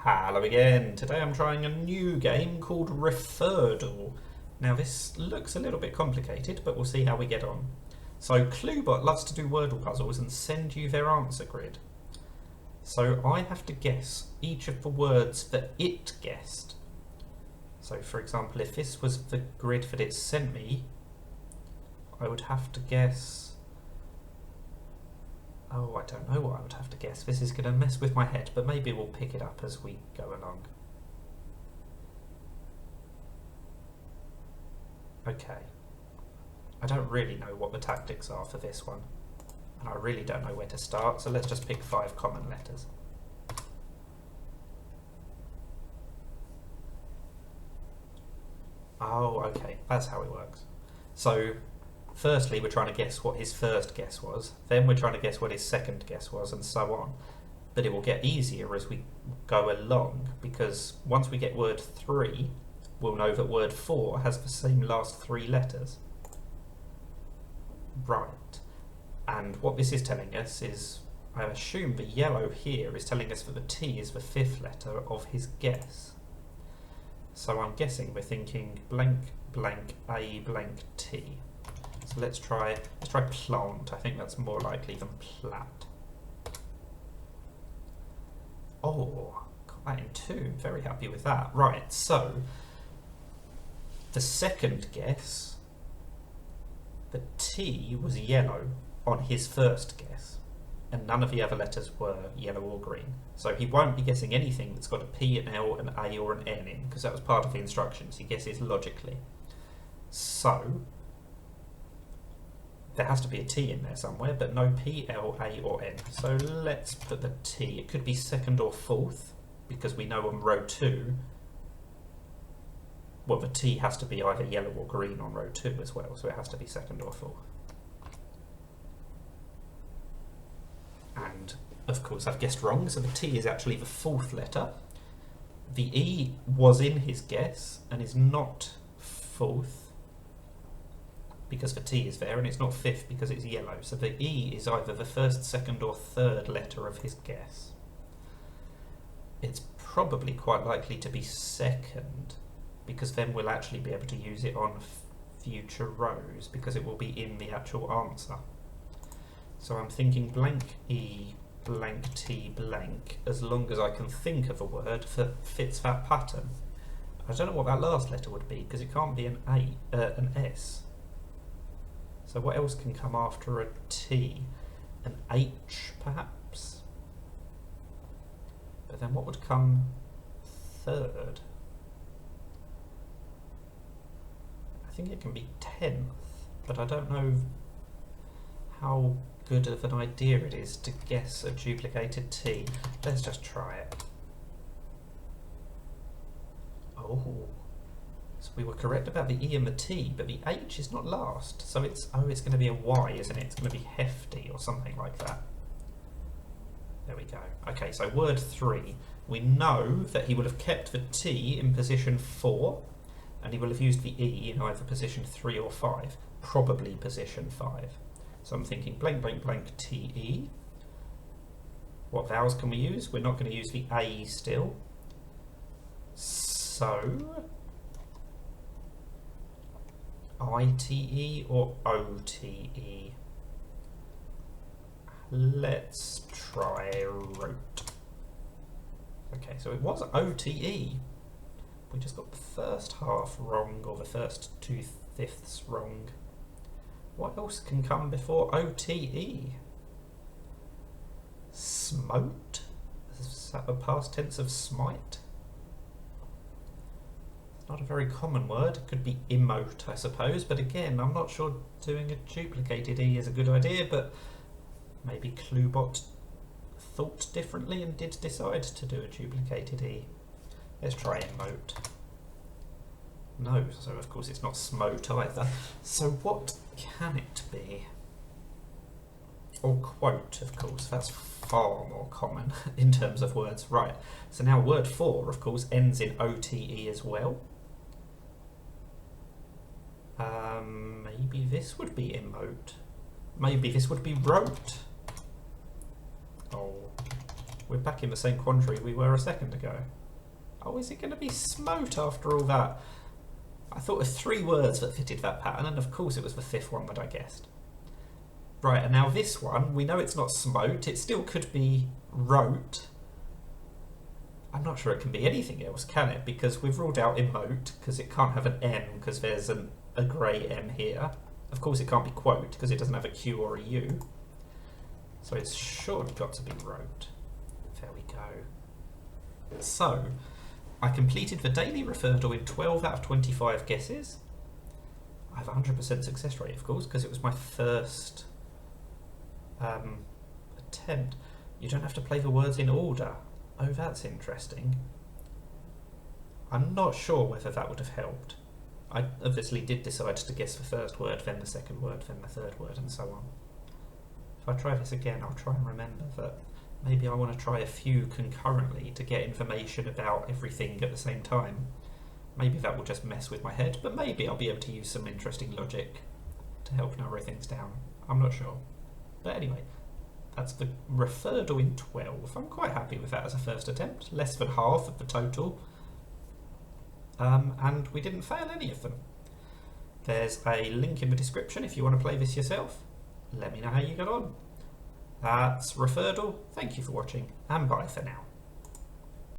Hello again. Today I'm trying a new game called Referral. Now this looks a little bit complicated, but we'll see how we get on. So Cluebot loves to do Wordle puzzles and send you their answer grid. So I have to guess each of the words that it guessed. So for example, if this was the grid that it sent me, I would have to guess... Oh, I don't know what I would have to guess. This is going to mess with my head, but maybe we'll pick it up as we go along. Okay. I don't really know what the tactics are for this one, and I really don't know where to start, so let's just pick 5 common letters. Oh, okay, that's how it works. So, firstly, we're trying to guess what his first guess was, then we're trying to guess what his second guess was, and so on. But it will get easier as we go along, because once we get word 3, we'll know that word 4 has the same last 3 letters. Right. And what this is telling us is, I assume the yellow here is telling us that the T is the 5th letter of his guess. So I'm guessing we're thinking blank, blank, A, blank, T. So let's try plant. I think that's more likely than plat. Oh, got that in 2. Very happy with that. Right, so the second guess, the T was yellow on his first guess, and none of the other letters were yellow or green. So he won't be guessing anything that's got a P, an L, an A or an N in, because that was part of the instructions. He guesses logically. So there has to be a T in there somewhere, but no P, L, A or N. So let's put the T. It could be 2nd or 4th, because we know on row 2, well, the T has to be either yellow or green on row 2 as well, so it has to be 2nd or 4th. And, of course, I've guessed wrong, so the T is actually the 4th letter. The E was in his guess, and is not 4th, because the T is there, and it's not 5th because it's yellow. So the E is either the 1st, 2nd or 3rd letter of his guess. It's probably quite likely to be 2nd, because then we'll actually be able to use it on future rows, because it will be in the actual answer. So I'm thinking blank E, blank T, blank, as long as I can think of a word that fits that pattern. I don't know what that last letter would be, because it can't be an S. So what else can come after a T? An H, perhaps? But then what would come 3rd? I think it can be 10th, but I don't know how good of an idea it is to guess a duplicated T. Let's just try it. Oh. So we were correct about the E and the T, but the H is not last. So it's going to be a Y, isn't it? It's going to be hefty or something like that. There we go. Okay, so word 3. We know that he will have kept the T in position 4, and he will have used the E in either position 3 or 5, probably position 5. So I'm thinking blank, blank, blank, T-E. What vowels can we use? We're not going to use the A still. So... I-T-E or O-T-E? Let's try wrote. Okay, so it was O-T-E. We just got the first half wrong, or the first 2/5 wrong. What else can come before O-T-E? Smote? Is that the past tense of smite? Not a very common word. It could be emote, I suppose, but again, I'm not sure doing a duplicated E is a good idea, but maybe Cluebot thought differently and did decide to do a duplicated E. Let's try emote. No, so of course it's not smote either. So what can it be? Or quote, of course, that's far more common in terms of words. Right, so now word 4, of course, ends in O-T-E as well. Maybe this would be emote. Maybe this would be wrote. Oh, We're back in the same quandary we were a second ago. Oh, is it going to be smote after all that? I thought of 3 words that fitted that pattern, and of course it was the 5th one that I guessed. Right, and now this one, we know it's not smote, it still could be wrote. I'm not sure it can be anything else, can it? Because we've ruled out emote, because it can't have an M, because there's a grey M here. Of course it can't be quote, because it doesn't have a Q or a U. So it's surely got to be wrote. There we go. So, I completed the daily referral in 12 out of 25 guesses. I have a 100% success rate, of course, because it was my first attempt. You don't have to play the words in order. Oh, that's interesting. I'm not sure whether that would have helped. I obviously did decide to guess the first word, then the second word, then the third word, and so on. If I try this again, I'll try and remember that maybe I want to try a few concurrently to get information about everything at the same time. Maybe that will just mess with my head, but maybe I'll be able to use some interesting logic to help narrow things down. I'm not sure. But anyway, that's the referral in 12. I'm quite happy with that as a first attempt. Less than half of the total. And we didn't fail any of them. There's a link in the description if you want to play this yourself. Let me know how you got on. That's referral. Thank you for watching, and bye for now.